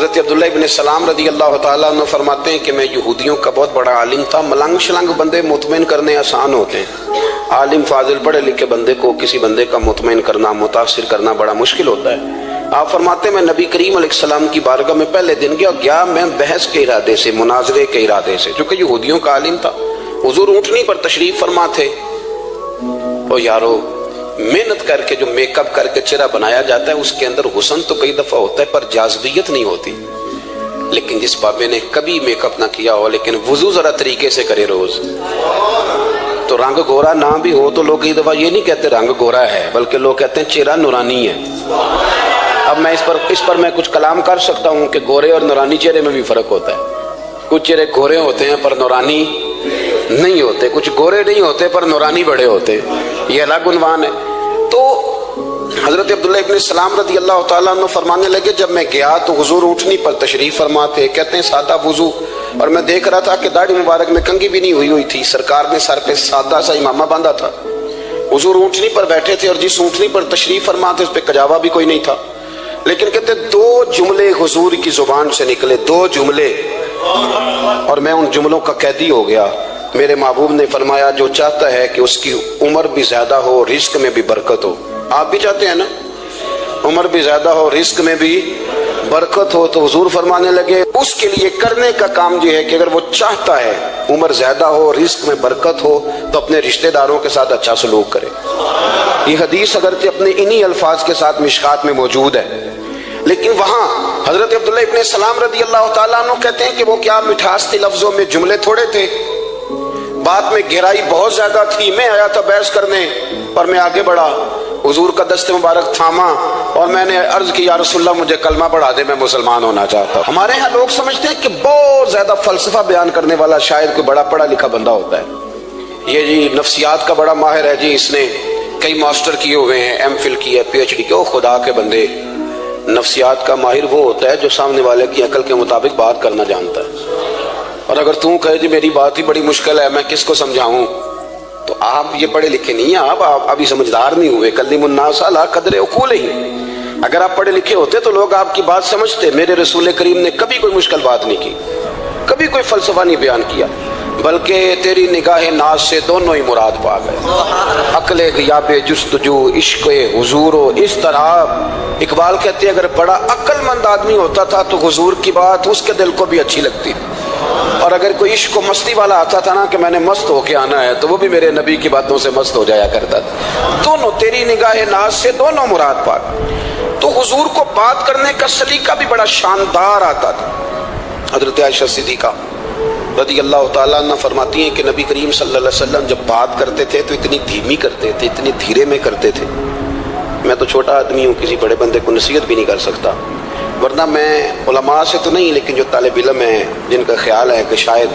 حضرت عبداللہ ابن سلام رضی اللہ تعالیٰ عنہ فرماتے ہیں کہ میں یہودیوں کا بہت بڑا عالم تھا. ملنگ شلنگ بندے مطمئن کرنے آسان ہوتے ہیں، عالم فاضل پڑھے لکھے بندے کو کسی بندے کا مطمئن کرنا، متاثر کرنا بڑا مشکل ہوتا ہے. آپ فرماتے ہیں میں نبی کریم علیہ السلام کی بارگاہ میں پہلے دن گیا میں بحث کے ارادے سے، مناظرے کے ارادے سے، چونکہ یہودیوں کا عالم تھا. حضور اونٹنی پر تشریف فرما تھے. او یارو، محنت کر کے جو میک اپ کر کے چہرہ بنایا جاتا ہے اس کے اندر حسن تو کئی دفعہ ہوتا ہے پر جاذبیت نہیں ہوتی. لیکن جس بابے نے کبھی میک اپ نہ کیا ہو لیکن وضو ذرا طریقے سے کرے روز، تو رنگ گورا نہ بھی ہو تو لوگ کئی دفعہ یہ نہیں کہتے رنگ گورا ہے، بلکہ لوگ کہتے ہیں چہرہ نورانی ہے. اب میں اس پر میں کچھ کلام کر سکتا ہوں کہ گورے اور نورانی چہرے میں بھی فرق ہوتا ہے. کچھ چہرے گورے ہوتے ہیں پر نورانی نہیں ہوتے، کچھ گورے نہیں ہوتے پر نورانی بڑے ہوتے، یہ الگ عنوان ہے. تو حضرت عبداللہ ابن سلام رضی اللہ تعالیٰ عنہ فرمانے لگے جب میں گیا تو حضور اونٹنی پر تشریف فرما تھے. کہتے ہیں سادہ وضو، اور میں دیکھ رہا تھا کہ داڑھی مبارک میں کنگھی بھی نہیں ہوئی تھی. سرکار نے سر پہ سادہ سا امامہ باندھا تھا. حضور اونٹنی پر بیٹھے تھے اور جس اونٹنی پر تشریف فرما تھے اس پہ کجاوا بھی کوئی نہیں تھا. لیکن کہتے دو جملے حضور کی زبان سے نکلے، دو جملے، اور میں ان جملوں کا قیدی ہو گیا. میرے محبوب نے فرمایا جو چاہتا ہے کہ اس کی عمر بھی زیادہ ہو، رزق میں بھی برکت ہو. آپ بھی چاہتے ہیں نا عمر بھی زیادہ ہو، رزق میں بھی برکت ہو، تو حضور فرمانے لگے اس کے لیے کرنے کا کام یہ ہے کہ اگر وہ چاہتا ہے عمر زیادہ ہو، رزق میں برکت ہو، تو اپنے رشتہ داروں کے ساتھ اچھا سلوک کرے. یہ حدیث اگرچہ اپنے انہی الفاظ کے ساتھ مشکات میں موجود ہے، لیکن وہاں حضرت عبداللہ ابن سلام رضی اللہ تعالیٰ عنہ کہتے ہیں کہ وہ کیا مٹھاس تھی لفظوں میں، جملے تھوڑے تھے، بات میں گہرائی بہت زیادہ تھی. میں آیا تھا بحث کرنے پر میں آگے بڑھا، حضور کا دست مبارک تھاما اور میں نے عرض کی یا رسول اللہ مجھے کلمہ پڑھا دے، میں مسلمان ہونا چاہتا ہوں. ہمارے ہاں لوگ سمجھتے ہیں کہ بہت زیادہ فلسفہ بیان کرنے والا شاید کوئی بڑا پڑھا لکھا بندہ ہوتا ہے. یہ جی نفسیات کا بڑا ماہر ہے جی، اس نے کئی ماسٹر کیے ہوئے ہیں، ایم فل کی ہے، پی ایچ ڈی کی. او خدا کے بندے، نفسیات کا ماہر وہ ہوتا ہے جو سامنے والے کی عقل کے مطابق بات کرنا جانتا ہے. اور اگر تم کہے جی میری بات ہی بڑی مشکل ہے، میں کس کو سمجھاؤں، تو آپ یہ پڑھے لکھے نہیں ہیں، آپ ابھی سمجھدار نہیں ہوئے. کلم الناس علی قدر عقولہم. اگر آپ پڑھے لکھے ہوتے تو لوگ آپ کی بات سمجھتے. میرے رسول کریم نے کبھی کوئی مشکل بات نہیں کی، کبھی کوئی فلسفہ نہیں بیان کیا، بلکہ تیری نگاہ ناز سے دونوں ہی مراد پا گئے. عقل غیاب جستجو، عشق حضور و اس طرح. اقبال کہتے ہیں اگر بڑا عقل مند آدمی ہوتا تھا تو حضور کی بات اس کے دل کو بھی اچھی لگتی، اور اگر کوئی عشق و مستی والا آتا تھا نا کہ میں نے مست ہو کے آنا ہے، تو وہ بھی میرے نبی کی باتوں سے مست ہو جایا کرتا تھا. دونوں تیری نگاہ ناز سے دونوں مراد پاک. تو حضور کو بات کرنے کا سلیقہ بھی بڑا شاندار آتا تھا. حضرت عائشہ صدیقہ رضی اللہ تعالیٰ عنہ فرماتی ہیں کہ نبی کریم صلی اللہ علیہ وسلم جب بات کرتے تھے تو اتنی دھیمی کرتے تھے، اتنی دھیرے میں کرتے تھے. میں تو چھوٹا آدمی ہوں، کسی بڑے بندے کو نصیحت بھی نہیں کر سکتا، ورنہ میں علماء سے تو نہیں، لیکن جو طالب علم ہیں جن کا خیال ہے کہ شاید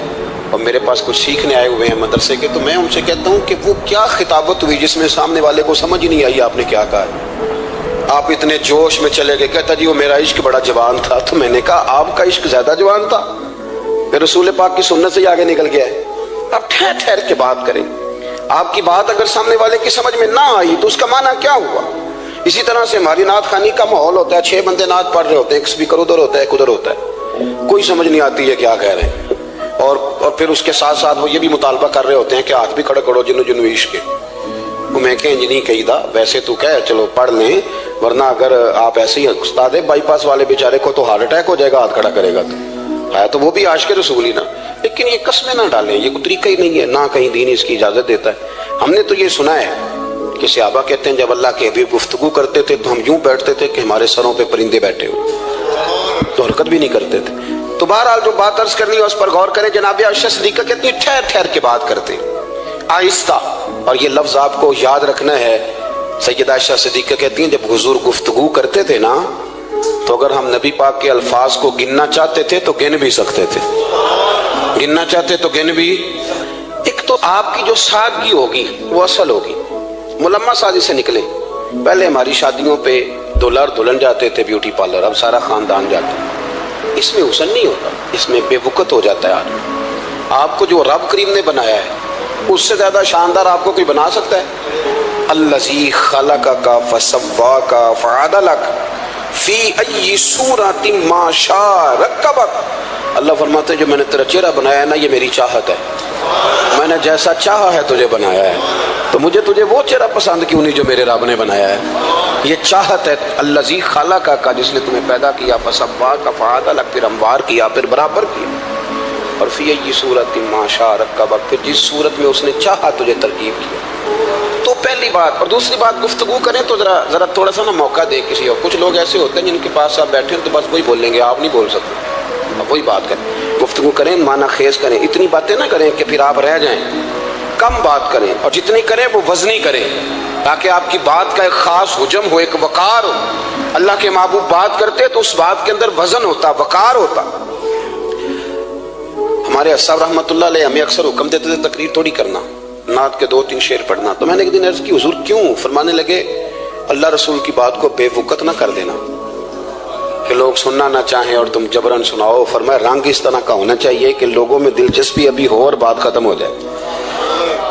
اور میرے پاس کچھ سیکھنے آئے ہوئے ہیں مدرسے کے، تو میں ان سے کہتا ہوں کہ وہ کیا خطابت ہوئی جس میں سامنے والے کو سمجھ ہی نہیں آئی آپ نے کیا کہا ہے. آپ اتنے جوش میں چلے گئے، کہتا جی وہ میرا عشق بڑا جوان تھا. تو میں نے کہا آپ کا عشق زیادہ جوان تھا، کہ رسول پاک کی سنت سے ہی آگے نکل گیا ہے. آپ ٹھہر ٹھہر کے بات کریں. آپ کی بات اگر سامنے والے کی سمجھ میں نہ آئی تو اس کا معنی کیا ہوا. اسی طرح سے ہماری نعت خوانی کا ماحول ہوتا ہے، 6 بندے نعت پڑھ رہے ہوتے ہیں، ایک اسپیکر ادھر ہوتا ہے ایک ادھر ہوتا ہے، کوئی سمجھ نہیں آتی ہے کیا کہہ رہے ہیں. اور پھر اس کے ساتھ ساتھ وہ یہ بھی مطالبہ کر رہے ہوتے ہیں کہ ہاتھ بھی کھڑا کرو جنو جنو عشق کے. وہ میں کہ انج نہیں کہی دا، ویسے تو کہہ چلو پڑھ لیں، ورنہ اگر آپ ایسے ہی استاد بائی پاس والے بیچارے کو تو ہارٹ اٹیک ہو جائے گا ہاتھ کھڑا کرے گا، تو ہے تو وہ بھی عاشق رسول ہی نا. لیکن یہ قسمیں نہ ڈالیں، یہ کوئی طریقہ ہی نہیں ہے، نہ کہیں دین اس کی اجازت دیتا ہے. ہم نے تو یہ سنا ہے کہ صحابہ کہتے ہیں جب اللہ کے حبیب گفتگو کرتے تھے تو ہم یوں بیٹھتے تھے کہ ہمارے سروں پہ پرندے بیٹھے ہوئے، تو حرکت بھی نہیں کرتے تھے. تو بہرحال جو بات عرض کرنی ہے اس پر غور کریں. جناب عائشہ صدیقہ کہتی ہیں ٹھہر ٹھہر کے بات کرتے آہستہ، اور یہ لفظ آپ کو یاد رکھنا ہے. سیدہ عائشہ صدیقہ کہتی ہیں جب حضور گفتگو کرتے تھے نا تو اگر ہم نبی پاک کے الفاظ کو گننا چاہتے تھے تو گن بھی سکتے تھے، گننا چاہتے تو گن بھی. ایک تو آپ کی جو سادگی ہوگی وہ اصل ہوگی، ملمہ سازی سے نکلے. پہلے ہماری شادیوں پہ دولار دلہن جاتے تھے بیوٹی پارلر، اب سارا خاندان جاتا ہے. اس میں حسن نہیں ہوتا، اس میں بے وقت ہو جاتا ہے آدمی. آپ کو جو رب کریم نے بنایا ہے اس سے زیادہ شاندار آپ کو کوئی بنا سکتا ہے؟ الذی خلقک فسواک فعدلک فی ای صورت ما شاء رکبک، اللہ فرماتے ہیں جو میں نے تیرا چہرہ بنایا ہے نا یہ میری چاہت ہے، میں نے جیسا چاہا ہے تجھے بنایا ہے، تو مجھے تجھے وہ چہرہ پسند کیوں نہیں جو میرے رب نے بنایا ہے؟ یہ چاہت ہے الذی خلقک کا، جس نے تمہیں پیدا کیا، فسواک فعدلک، پھر ہموار کیا، پھر برابر کیا، اور فی ای صورت ما شاء رکبک، پھر جس صورت میں اس نے چاہا تجھے ترکیب کیا۔ تو پہلی بات، اور دوسری بات گفتگو کریں تو ذرا تھوڑا سا نا موقع دے کسی اور، کچھ لوگ ایسے ہوتے ہیں جن کے پاس آپ بیٹھے ہیں تو بس وہی بولیں گے، آپ نہیں بول سکتے، اب وہی بات کریں، گفتگو کریں، معنی خیز کریں، اتنی باتیں نہ کریں کہ پھر آپ رہ جائیں، کم بات کریں، اور جتنی کریں وہ وزنی کریں تاکہ آپ کی بات کا ایک خاص حجم ہو، ایک وقار ہو۔ اللہ کے محبوب بات کرتے تو اس بات کے اندر وزن ہوتا، وقار ہوتا۔ ہمارے صاحب رحمۃ اللہ علیہ ہمیں اکثر حکم دیتے تھے تقریر تھوڑی کرنا، نعت کے 2-3 شعر پڑھنا، تو میں نے ایک دن عرض کی حضور کیوں؟ فرمانے لگے اللہ رسول کی بات کو بے وقت نہ کر دینا کہ لوگ سننا نہ چاہیں اور تم جبرن سناؤ، فرمایا رنگ اس طرح کا ہونا چاہیے کہ لوگوں میں دلچسپی ابھی ہو اور بات ختم ہو جائے،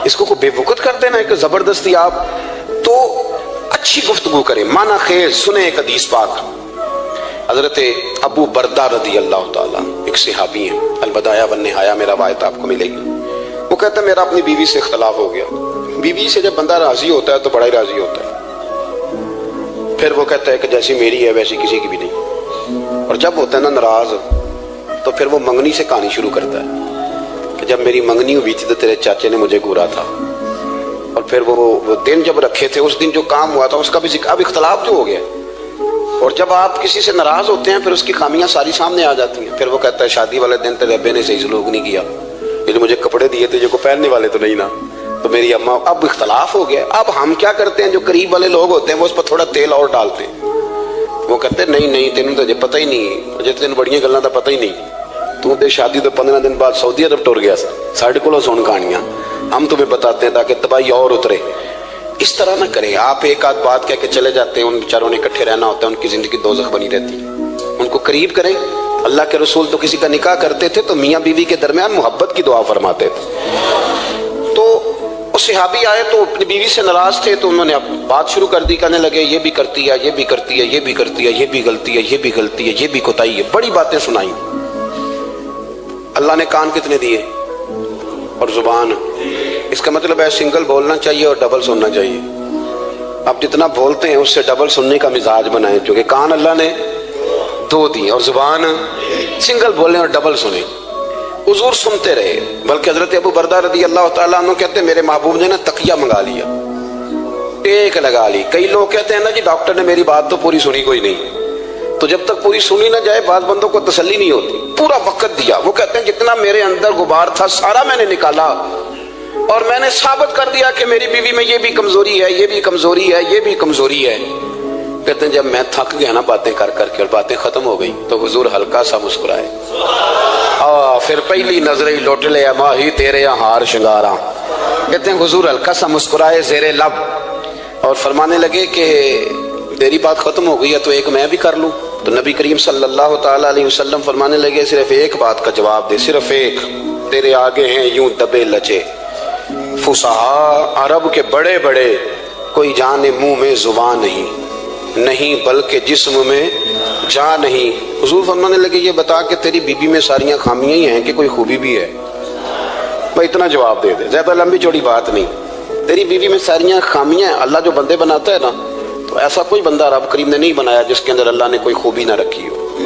اس کو بے وقت کر دینا ہے کہ زبردستی آپ، تو اچھی گفتگو کریں، معنی خیز سنیں۔ ایک حدیث پاک حضرت ابو بردہ رضی اللہ تعالیٰ، ایک صحابی ہیں، البدایہ والنہایہ میں روایت آپ کو ملے گی، وہ کہتا ہے میرا اپنی بیوی سے اختلاف ہو گیا۔ بیوی سے جب بندہ راضی ہوتا ہے تو بڑا ہی راضی ہوتا ہے، پھر وہ کہتا ہے کہ جیسی میری ہے ویسی کسی کی بھی نہیں، اور جب ہوتا ہے نا ناراض تو پھر وہ منگنی سے کہانی شروع کرتا ہے کہ جب میری منگنی ہوئی تھی تو تیرے چاچے نے مجھے گورا تھا، اور پھر وہ دن جب رکھے تھے اس دن جو کام ہوا تھا اس کا بھی ذکر، اب اختلاف جو ہو گیا، اور جب آپ کسی سے ناراض ہوتے ہیں پھر اس کی خامیاں ساری سامنے آ جاتی ہیں، پھر وہ کہتا ہے شادی والے دن تیرے ابے نے صحیح سلوک نہیں کیا، یہ جو مجھے کپڑے دیے تھے جو کو پہننے والے تو نہیں نا، تو میری اماں، اب اختلاف ہو گیا۔ اب ہم کیا کرتے ہیں، جو قریب والے لوگ ہوتے ہیں وہ اس پر تھوڑا تیل اور ڈالتے ہیں، وہ کہتے ہیں نہیں تینوں تو پتہ ہی نہیں، مجھے تین بڑیاں گلاں دا پتہ ہی نہیں، تو تے شادی تو 15 دن بعد سعودی عرب ٹر گیا سا، ساڈے کولوں سن کہانیاں، ہم تمہیں بتاتے ہیں تاکہ تباہی اور اترے۔ اس طرح نہ کریں، آپ ایک آدھ بات کہہ کے چلے جاتے ہیں، ان بیچاروں نے اکٹھے رہنا ہوتا ہے، ان کی زندگی دوزخ بنی رہتی ہے، ان کو قریب کریں۔ اللہ کے رسول تو کسی کا نکاح کرتے تھے تو میاں بیوی کے درمیان محبت کی دعا فرماتے تھے، تو وہ صحابی آئے تو اپنی بیوی سے ناراض تھے، تو انہوں نے بات شروع کر دی، کہنے لگے یہ بھی کرتی ہے، یہ بھی کرتی ہے، یہ بھی کرتی ہے، یہ بھی غلطی ہے، یہ بھی غلطی ہے، یہ بھی کوتاہی ہے، بڑی باتیں سنائیں۔ اللہ نے کان کتنے دیے اور زبان، اس کا مطلب ہے سنگل بولنا چاہیے اور ڈبل سننا چاہیے۔ آپ جتنا بولتے ہیں اس سے ڈبل سننے کا مزاج بنائیں، کیونکہ کان اللہ نے 2 دیے اور زبان سنگل بولیں اور ڈبل سنیں۔ حضور سنتے رہے، بلکہ حضرت ابو بردہ رضی اللہ تعالیٰ عنہ کہتے ہیں میرے محبوب نے نا تکیہ منگا لیا، ٹیک لگا لی۔ کئی لوگ کہتے ہیں نا جی ڈاکٹر نے میری بات تو پوری سنی کوئی نہیں، تو جب تک پوری سنی نہ جائے بعض بندوں کو تسلی نہیں ہوتی، پورا وقت دیا۔ وہ کہتے ہیں جتنا میرے اندر غبار تھا سارا میں نے نکالا، اور میں نے ثابت کر دیا کہ میری بیوی میں یہ بھی کمزوری ہے، یہ بھی کمزوری ہے، یہ بھی کمزوری ہے۔ کہتے ہیں جب میں تھک گیا نا باتیں کر کر کے اور باتیں ختم ہو گئی تو حضور ہلکا سا مسکرائے، پھر پہلی نظر ہی لوٹ لیا ماہی تیرے یہاں ہار شنگاراں۔ کہتے ہیں حضور ہلکا سا مسکرائے زیر لب اور فرمانے لگے کہ تیری بات ختم ہو گئی ہے تو ایک میں بھی کر لوں۔ تو نبی کریم صلی اللہ تعالیٰ علیہ وسلم فرمانے لگے صرف ایک بات کا جواب دے، صرف ایک، تیرے آگے ہیں یوں دبے لچے فصحا عرب کے بڑے بڑے، کوئی جانے منہ میں زبان نہیں بلکہ جسم میں جان نہیں۔ حضور فرمانے لگے یہ بتا کہ تیری بیوی میں ساریاں خامیاں ہی ہیں کہ کوئی خوبی بھی ہے؟ بھائی اتنا جواب دے دے، زیادہ لمبی چوڑی بات نہیں، تیری بیوی میں ساریاں خامیاں ہیں۔ اللہ جو بندے بناتا ہے نا تو ایسا کوئی بندہ رب کریم نے نہیں بنایا جس کے اندر اللہ نے کوئی خوبی نہ رکھی ہو۔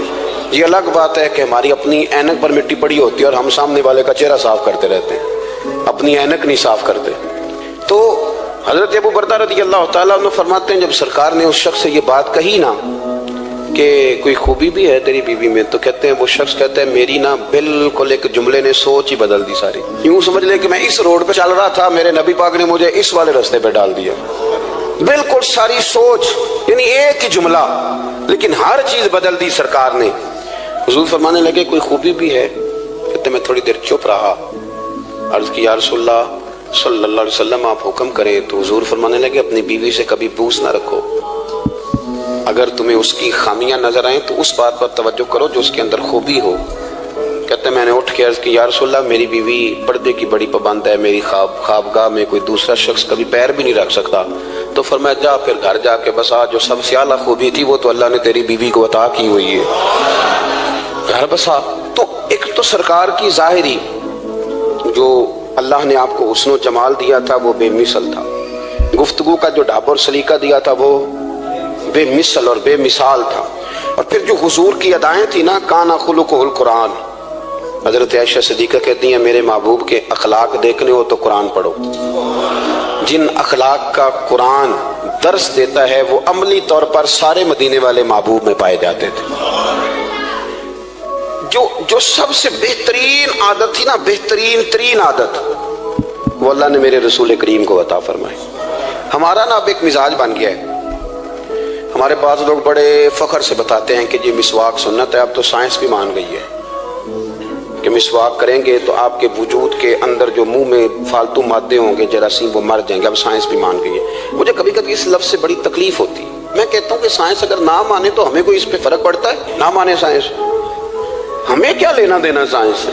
یہ الگ بات ہے کہ ہماری اپنی اینک پر مٹی پڑی ہوتی ہے اور ہم سامنے والے کا چہرہ صاف کرتے رہتے ہیں، اپنی اینک نہیں صاف کرتے۔ تو حضرت ابو بردہ رضی اللہ تعالیٰ عنہ فرماتے ہیں جب سرکار نے اس شخص سے یہ بات کہی نا کہ کوئی خوبی بھی ہے تیری بیوی میں، تو کہتے ہیں وہ شخص کہتا ہے میری نا بالکل ایک جملے نے سوچ ہی بدل دی ساری۔ یوں سمجھ لے کہ میں اس روڈ پہ چل رہا تھا، میرے نبی پاک نے مجھے اس والے راستے پہ ڈال دیا، بالکل ساری سوچ، یعنی ایک ہی جملہ لیکن ہر چیز بدل دی سرکار نے۔ حضور فرمانے لگے کوئی خوبی بھی ہے؟ کہتے میں تھوڑی دیر چپ رہا، عرض کی یا رسول اللہ صلی اللہ علیہ وسلم آپ حکم کریں۔ تو حضور فرمانے لگے اپنی بیوی سے کبھی بوس نہ رکھو، اگر تمہیں اس کی خامیاں نظر آئیں تو اس بات پر توجہ کرو جو اس کے اندر خوبی ہو۔ کہتے ہیں میں نے اٹھ کے عرض کی یا رسول اللہ میری بیوی پردے کی بڑی پابند ہے، میری خوابگاہ میں کوئی دوسرا شخص کبھی پیر بھی نہیں رکھ سکتا، تو فرمایا جا پھر گھر جا کے بسا، جو سب سے اعلیٰ خوبی تھی وہ تو اللہ نے تیری بیوی کو عطا کی ہوئی ہے، گھر بسا۔ تو ایک تو سرکار کی ظاہری جو اللہ نے آپ کو حسن و جمال دیا تھا وہ بے مثل تھا، گفتگو کا جو ڈھاب اور سلیقہ دیا تھا وہ بے مثل اور بے مثال تھا، اور پھر جو حضور کی ادائیں تھی نا، کانا خلقہ القرآن۔ حضرت عائشہ صدیقہ کہتی ہیں میرے محبوب کے اخلاق دیکھنے ہو تو قرآن پڑھو، جن اخلاق کا قرآن درس دیتا ہے وہ عملی طور پر سارے مدینے والے محبوب میں پائے جاتے تھے۔ جو سب سے بہترین عادت تھی نا، بہترین ترین عادت، وہ اللہ نے میرے رسول کریم کو عطا فرمائی۔ ہمارا نا اب ایک مزاج بن گیا ہے، ہمارے بعض لوگ بڑے فخر سے بتاتے ہیں کہ یہ مسواک سنت ہے، اب تو سائنس بھی مان گئی ہے کہ مسواک کریں گے تو آپ کے وجود کے اندر جو منہ میں فالتو مادے ہوں گے جراثیم وہ مر جائیں گے، اب سائنس بھی مان گئی ہے۔ مجھے کبھی کبھی اس لفظ سے بڑی تکلیف ہوتی ہے، میں کہتا ہوں کہ سائنس اگر نہ مانے تو ہمیں کوئی اس پہ فرق پڑتا ہے؟ نہ مانے سائنس، ہمیں کیا لینا دینا سائنس سے؟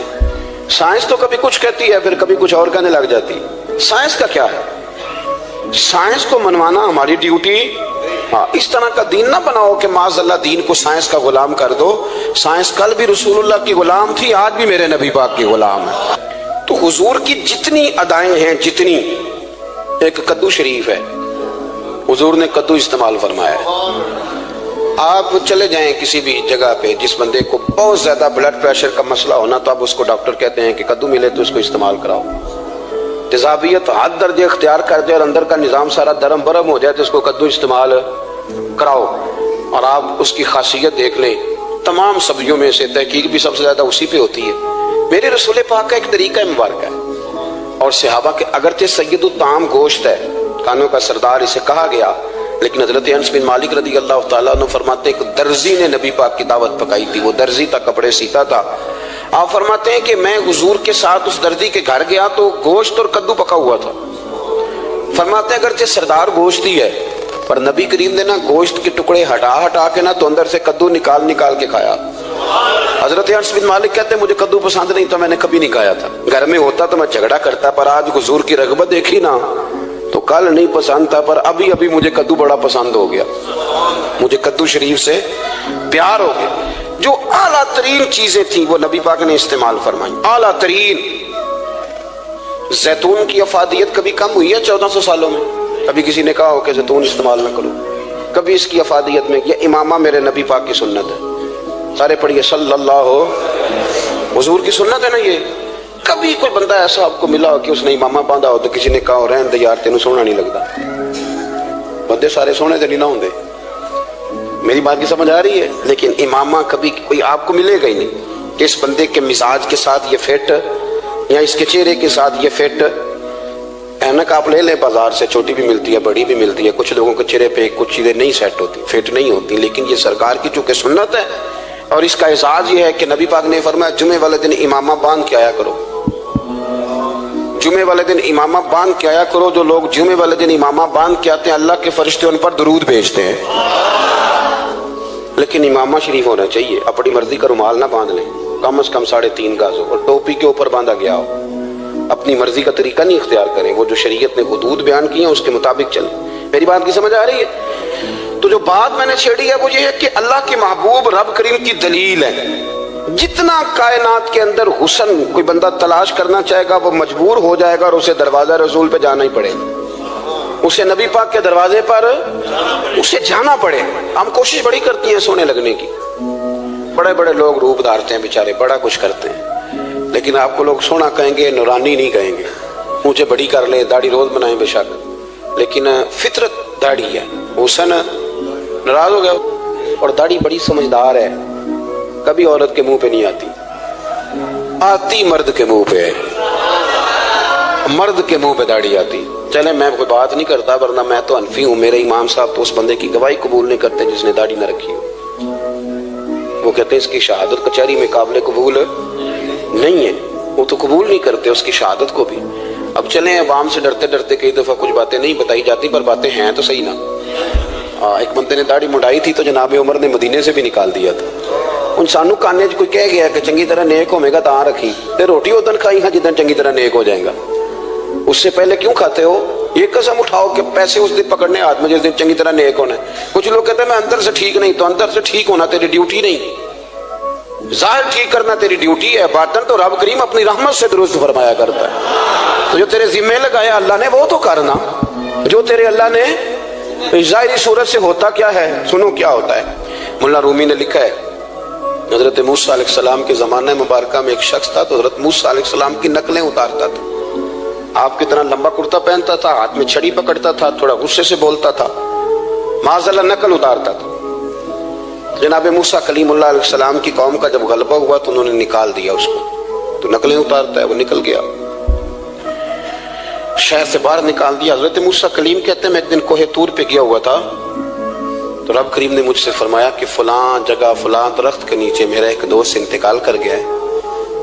سائنس تو کبھی کچھ کہتی ہے پھر کبھی کچھ اور کہنے لگ جاتی ہے، سائنس کا کیا ہے؟ سائنس کو منوانا ہماری ڈیوٹی۔ ہاں، اس طرح کا دین نہ بناؤ کہ معاذ اللہ دین کو سائنس کا غلام کر دو۔ سائنس کل بھی رسول اللہ کی غلام تھی، آج بھی میرے نبی پاک کی غلام ہے۔ تو حضور کی جتنی ادائیں ہیں، جتنی، ایک کدو شریف ہے، حضور نے کدو استعمال فرمایا ہے۔ آپ چلے جائیں کسی بھی جگہ پہ، جس بندے کو بہت زیادہ بلڈ پریشر کا مسئلہ ہونا تو اب اس کو ڈاکٹر کہتے ہیں کہ کدو ملے تو اس کو استعمال کراؤ۔ تیزابیت حد درجے اختیار کر جائے اور اندر کا نظام سارا درم برم ہو جائے تو اس کو کدو استعمال کراؤ، اور آپ اس کی خاصیت دیکھ لیں۔ تمام سبزیوں میں سے تحقیق بھی سب سے زیادہ اسی پہ ہوتی ہے۔ میرے رسول پاک کا ایک طریقہ مبارک ہے، اور صحابہ کے اگرچہ سید الطعام گوشت ہے، کانوں کا سردار اسے کہا گیا، لیکن حضرت انس بن مالک رضی اللہ تعالیٰ عنہ فرماتے ہیں کہ درزی نے نبی پاک کی دعوت پکائی تھی، وہ درزی تھا، کپڑے سیتا تھا۔ آپ فرماتے ہیں کہ میں حضور کے ساتھ اس درزی کے گھر گیا تو گوشت اور کدو پکا ہوا تھا۔ فرماتے ہیں اگرچہ سردار گوشت ہی ہے پر نبی کریم نے نا گوشت کے ٹکڑے ہٹا کے نا تو اندر سے کدو نکال کے کھایا۔ حضرت انس بن مالک کہتے ہیں مجھے کدو پسند نہیں تھا، میں نے کبھی نہیں کھایا تھا، گھر میں ہوتا تو میں جھگڑا کرتا، پر آج حضور کی رغبت دیکھی نا تو کل نہیں پسند تھا پر ابھی مجھے کدو بڑا پسند ہو گیا، مجھے کدو شریف سے پیار ہو گیا۔ جو اعلیٰ ترین چیزیں تھیں وہ نبی پاک نے استعمال فرمائی، اعلیٰ ترین۔ زیتون کی افادیت کبھی کم ہوئی ہے 1400 سالوں میں؟ کبھی کسی نے کہا ہو کہ زیتون استعمال نہ کرو؟ کبھی اس کی افادیت میں؟ یہ امامہ میرے نبی پاک کی سنت ہے، سارے پڑھیے صلی اللہ، حضور کی سنت ہے نا یہ۔ کبھی کوئی بندہ ایسا آپ کو ملا ہو کہ اس نے امامہ باندھا ہو تو کسی نے کہا ہو رہن دے یار تینوں سونا نہیں لگتا؟ بندے سارے سونے دے نہیں نہ ہوندے، میری بات کی سمجھ آ رہی ہے؟ لیکن امامہ کبھی کوئی آپ کو ملے گا ہی نہیں کہ اس بندے کے مزاج کے ساتھ یہ فٹ، یا اس کے چہرے کے ساتھ یہ فٹ۔ اینک آپ لے لیں بازار سے، چھوٹی بھی ملتی ہے بڑی بھی ملتی ہے، کچھ لوگوں کے چہرے پہ کچھ چیزیں نہیں سیٹ ہوتی، فٹ نہیں ہوتی، لیکن یہ سرکار کی چونکہ سنت ہے، اور اس کا اعزاز یہ ہے کہ نبی پاک نے فرمایا جمعے والے دن امامہ باندھ کے آیا کرو، جمعے والے دن امامہ باندھ کے آیا کرو۔ جو لوگ جمعے والے دن امامہ باندھ کے آتے ہیں اللہ کے فرشتے ان پر درود بھیجتے ہیں۔ لیکن امامہ شریف ہونا چاہیے، اپنی مرضی کا رومال نہ باندھ لیں، کم از کم 3.5 گز ہو، اور ٹوپی کے اوپر باندھا گیا ہو۔ اپنی مرضی کا طریقہ نہیں اختیار کریں، وہ جو شریعت نے حدود بیان کی ہیں اس کے مطابق چلیں۔ میری بات کی سمجھ آ رہی ہے؟ تو جو بات میں نے چھیڑی ہے وہ یہ ہے کہ اللہ کے محبوب رب کریم کی دلیل ہے۔ جتنا کائنات کے اندر حسن کوئی بندہ تلاش کرنا چاہے گا وہ مجبور ہو جائے گا اور اسے دروازہ رسول پہ جانا ہی پڑے گا، اسے نبی پاک کے دروازے پر اسے جانا پڑے۔ ہم کوشش بڑی کرتی ہیں سونے لگنے کی، بڑے بڑے لوگ روپ دھارتے ہیں بیچارے، بڑا کچھ کرتے ہیں، لیکن آپ کو لوگ سونا کہیں گے، نورانی نہیں کہیں گے۔ مجھے بڑی کر لیں، داڑھی روز بنائیں بے شک، لیکن فطرت داڑھی ہے، حسن ناراض ہو گیا۔ اور داڑھی بڑی سمجھدار ہے، کبھی عورت کے منہ پہ نہیں آتی مرد کے منہ پہ، مرد کے منہ پہ داڑھی آتی۔ چلے میں کوئی بات نہیں کرتا ورنہ میں تو حنفی ہوں، میرے امام صاحب تو اس بندے کی گواہی قبول نہیں کرتے جس نے داڑھی نہ رکھی ہو، وہ کہتے ہیں اس کی شہادت کچہری میں قابل قبول نہیں ہے، وہ تو قبول نہیں کرتے اس کی شہادت کو بھی۔ اب چلیں عوام سے ڈرتے ڈرتے کئی دفعہ کچھ باتیں نہیں بتائی جاتی پر باتیں ہیں تو صحیح نا۔ ایک بندے نے داڑھی مڈائی تھی تو جناب عمر نے مدینے سے بھی نکال دیا تھا۔ انسانوں کانے کوئی کہہ گیا کہ چنگی طرح نیک ہوے گا تاں رکھی تے روٹی ادن کھائی ہاں جدن چنگی طرح نیک ہو جائے گا۔ اس سے پہلے کیوں کھاتے ہو؟ یہ قسم اٹھاؤ کہ پیسے اس دن پکڑنے ہاتھ میں جس دن چنگی طرح نیک ہونا ہے۔ کچھ لوگ کہتے ہیں میں اندر سے ٹھیک نہیں، تو اندر سے ٹھیک ہونا تیری ڈیوٹی نہیں، ظاہر ٹھیک کرنا تیری ڈیوٹی ہے، باطن تو رب کریم اپنی رحمت سے درست فرمایا کرتا ہے۔ تو جو تیرے ذمہ لگایا اللہ نے وہ تو کرنا، جو تیرے اللہ نے ظاہری صورت سے ہوتا کیا ہے، سنو کیا ہوتا ہے۔ مولانا رومی نے لکھا ہے حضرت موسیٰ علیہ السلام کے زمانہ مبارکہ میں ایک شخص تھا، تو حضرت موسیٰ علیہ السلام کی نقلیں اتارتا تھا۔ آپ کتنا لمبا کرتا پہنتا تھا، ہاتھ میں چھڑی پکڑتا تھا، تھوڑا غصے سے بولتا تھا، معاذ اللہ نقل اتارتا تھا۔ جناب موسیٰ کلیم اللہ علیہ السلام کی قوم کا جب غلبہ ہوا تو انہوں نے نکال دیا اس کو، تو نقلیں اتارتا ہے، وہ نکل گیا، شہر سے باہر نکال دیا۔ حضرت موسیٰ کلیم کہتے ہیں میں ایک دن کوہ طور پہ گیا ہوا تھا، تو رب کریم نے مجھ سے فرمایا کہ فلاں جگہ فلاں درخت کے نیچے میرا ایک دوست انتقال کر گیا ہے،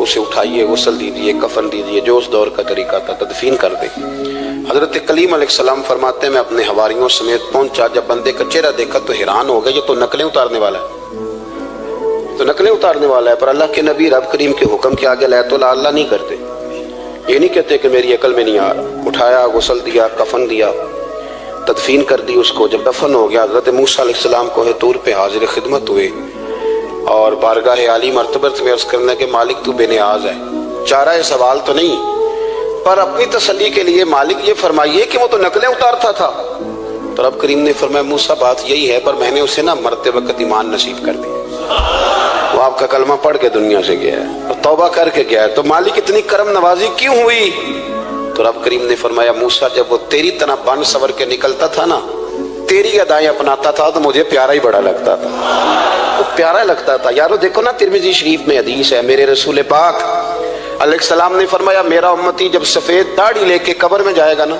اسے اٹھائیے، غسل دیجیے، کفن دیجیے، جو اس دور کا طریقہ تھا، تدفین کر دیں۔ حضرت کلیم علیہ السلام فرماتے ہیں میں اپنے حواریوں سمیت پہنچا، جب بندے کا چہرہ دیکھا تو حیران ہو گیا، یہ تو نقلیں اتارنے والا ہے، تو نقلیں اتارنے والا ہے، پر اللہ کے نبی رب کریم کے حکم کے آگے لایت اللہ نہیں کرتے، یہ نہیں کہتے کہ میری عقل میں نہیں آ رہا۔ اٹھایا، غسل دیا، کفن دیا، تدفین کر دی اس کو۔ جب دفن ہو گیا حضرت موسیٰ علیہ السلام کوہ طور پہ حاضر خدمت ہوئے اور بارگاہ عالی مرتبت میں عرض کرنے کے مالک تو بے نیاز ہے، چارہ سوال تو نہیں، پر اپنی تسلی کے لیے مالک یہ فرمائیے کہ وہ تو نقلیں اتارتا تھا۔ تو رب کریم نے فرمایا موسیٰ بات یہی ہے، پر میں نے اسے نا مرتے وقت ایمان نصیب کر دیا، وہ آپ کا کلمہ پڑھ کے دنیا سے گیا ہے اور توبہ کر کے گیا ہے، تو مالک اتنی کرم نوازی کیوں ہوئی؟ تو رب کریم نے فرمایا موسیٰ جب وہ تیری طرح بن سور کے نکلتا تھا نا، تیری ادائیں اپناتا تھا تو مجھے پیارا ہی بڑا لگتا تھا، وہ پیارا لگتا تھا۔ یارو دیکھو نا ترمذی شریف میں حدیث ہے، میرے رسول پاک علیہ السلام نے فرمایا میرا امتی جب سفید داڑھی لے کے قبر میں جائے گا نا،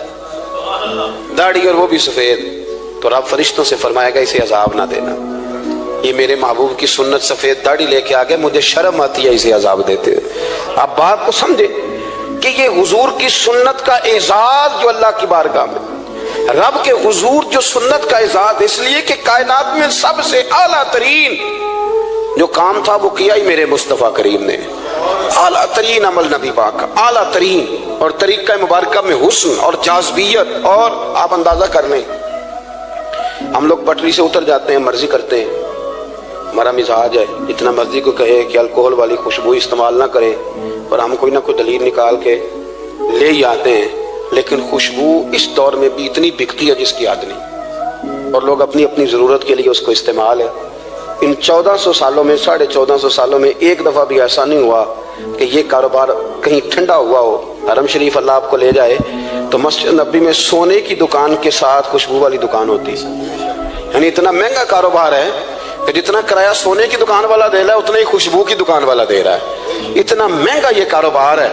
داڑھی اور وہ بھی سفید، تو رب فرشتوں سے فرمائے گا اسے عذاب نہ دینا، یہ میرے محبوب کی سنت سفید داڑھی لے کے آگے، مجھے شرم آتی ہے اسے عذاب دیتے۔ آپ بات کو سمجھے کہ یہ حضور کی سنت کا اعزاز جو اللہ کی بارگاہ میں، رب کے حضور جو سنت کا اعزاز اس لیے کہ کائنات میں سب سے اعلیٰ ترین جو کام تھا وہ کیا ہی میرے مصطفیٰ کریم نے، اعلیٰ ترین عمل نبی پاک کا، اعلیٰ ترین، اور طریقہ مبارکہ میں حسن اور جاذبیت، اور آپ اندازہ کر لیں ہم لوگ پٹری سے اتر جاتے ہیں، مرضی کرتے ہیں، ہمارا مزاج ہے اتنا مرضی کو کہے کہ الکوہل والی خوشبو استعمال نہ کریں، اور ہم کوئی نہ کوئی دلیل نکال کے لے ہی آتے ہیں، لیکن خوشبو اس دور میں بھی اتنی بکتی ہے جس کی حد نہیں، اور لوگ اپنی اپنی ضرورت کے لیے اس کو استعمال ہے۔ ان 1400 سالوں میں 1450 سالوں میں ایک دفعہ بھی ایسا نہیں ہوا کہ یہ کاروبار کہیں ٹھنڈا ہوا ہو۔ حرم شریف اللہ آپ کو لے جائے تو مسجد نبی میں سونے کی دکان کے ساتھ خوشبو والی دکان ہوتی ہے، یعنی اتنا مہنگا کاروبار ہے کہ جتنا کرایہ سونے کی دکان والا دے رہا ہے اتنا ہی خوشبو کی دکان والا دے رہا ہے، اتنا مہنگا یہ کاروبار ہے۔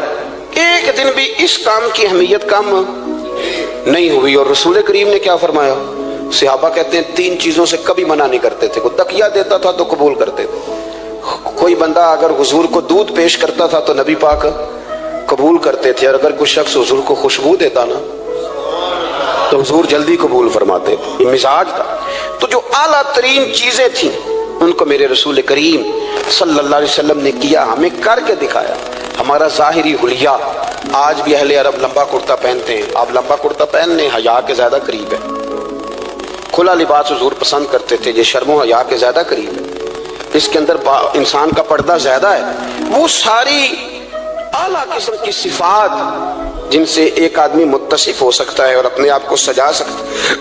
ایک دن بھی اس کام کی اہمیت کم نہیں ہوئی، اور رسول کریم نے کیا فرمایا؟ صحابہ کہتے ہیں 3 چیزوں سے کبھی منع نہیں کرتے تھے، کوئی تکیہ دیتا تھا تو قبول کرتے تھے، کوئی بندہ اگر حضور کو دودھ پیش کرتا تھا تو نبی پاک قبول کرتے تھے، اور اگر کوئی شخص حضور کو خوشبو دیتا نا تو حضور جلدی قبول فرماتے تھے، یہ مزاج تھا۔ تو جو اعلیٰ ترین چیزیں تھیں ان کو میرے رسول کریم صلی اللہ علیہ وسلم نے کیا، ہمیں کر کے دکھایا۔ ہمارا ظاہری حلیہ آج بھی اہل عرب لمبا کرتا پہنتے ہیں، آپ لمبا کرتا پہننے حیا کے زیادہ قریب ہے، کھلا لباس حضور پسند کرتے تھے، یہ شرم و حیا کے زیادہ قریب ہے، اس کے اندر انسان کا پردہ زیادہ ہے۔ وہ ساری اعلیٰ قسم کی صفات جن سے ایک آدمی متصف ہو سکتا ہے اور اپنے آپ کو سجا سکتا ہے،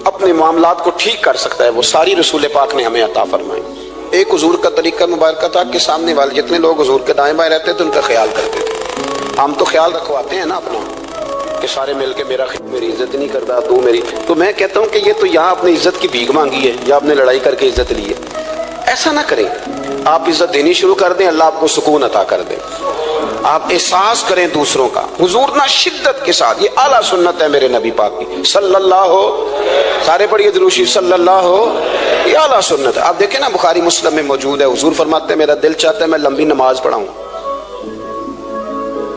اپنے معاملات کو ٹھیک کر سکتا ہے، وہ ساری رسول پاک نے ہمیں عطا فرمائی۔ ایک حضور کا طریقہ مبارکہ تھا کہ سامنے والے جتنے لوگ حضور کے دائیں بائیں رہتے تھے ان کا خیال کرتے تھے۔ ہم تو خیال رکھواتے ہیں نا اپنا کہ سارے مل کے میری عزت نہیں کرتا، تو میری، تو میں کہتا ہوں کہ یہ تو یہاں اپنی عزت کی بھیک مانگی ہے یا آپ نے لڑائی کر کے عزت لی ہے، ایسا نہ کریں۔ آپ عزت دینی شروع کر دیں، اللہ آپ کو سکون عطا کر دے، آپ احساس کریں دوسروں کا۔ حضور نہ شدت کے ساتھ، یہ اعلیٰ سنت ہے میرے نبی پاک کی صلی اللہ ہو، سارے پڑھیے درود شریف صلی اللہ ہو، یہ اعلیٰ سنت ہے۔ آپ دیکھیں نا بخاری مسلم میں موجود ہے، حضور فرماتے ہیں میرا دل چاہتا ہے میں لمبی نماز پڑھاؤں،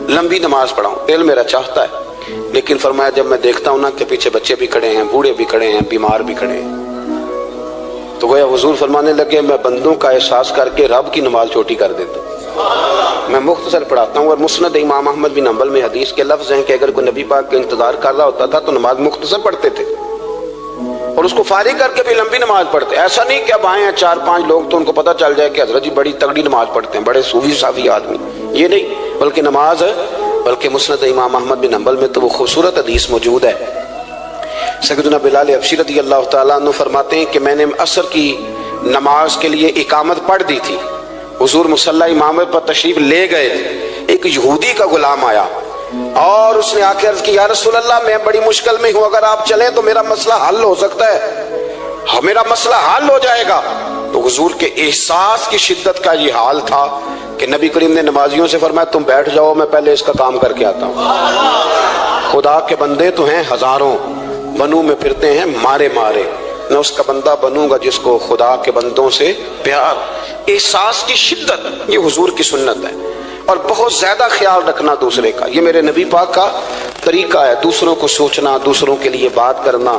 لمبی نماز پڑھاؤں، دل میرا چاہتا ہے، لیکن فرمایا جب میں دیکھتا ہوں نا کہ پیچھے بچے بھی کھڑے ہیں، بوڑھے بھی کھڑے ہیں، بیمار بھی کھڑے ہیں، تو گویا حضور فرمانے لگے میں بندوں کا احساس کر کے رب کی نماز چھوٹی کر دیتا ہوں۔ میں مختصر پڑھاتا ہوں. اور مسند امام احمد بن حنبل میں حدیث کے لفظ ہیں کہ اگر کوئی نبی پاک کا انتظار کر رہا ہوتا تھا تو نماز مختصر پڑھتے تھے اور اس کو فارغ کر کے بھی لمبی نماز پڑھتے. ایسا نہیں کہ اب آئے ہیں 4-5 لوگ تو ان کو پتہ چل جائے کہ حضرت جی بڑی تگڑی نماز پڑھتے ہیں, بڑے صوفی صافی آدمی, یہ نہیں, بلکہ نماز بلکہ مسند امام احمد بن حنبل میں تو وہ خوبصورت حدیث موجود ہے. سیدنا بلال حبشی رضی اللہ تعالیٰ عنہ فرماتے ہیں کہ میں نے عصر کی نماز کے لیے اقامت پڑھ دی تھی, حضور مصلی امام پر تشریف لے گئے, ایک یہودی کا غلام آیا اور اس نے آ کے عرض کی یا رسول اللہ میں بڑی مشکل میں ہوں, اگر آپ چلیں تو میرا مسئلہ حل ہو سکتا ہے, میرا مسئلہ حل ہو جائے گا. تو حضور کے احساس کی شدت کا یہ حال تھا کہ نبی کریم نے نمازیوں سے فرمایا تم بیٹھ جاؤ, میں پہلے اس کا کام کر کے آتا ہوں. خدا کے بندے تو ہیں ہزاروں, بنو میں پھرتے ہیں مارے مارے, میں اس کا بندہ بنوں گا جس کو خدا کے بندوں سے پیار. احساس کی شدت یہ حضور کی سنت ہے, اور بہت زیادہ خیال رکھنا دوسرے کا, یہ میرے نبی پاک کا طریقہ ہے. دوسروں کو سوچنا, دوسروں کے لیے بات کرنا,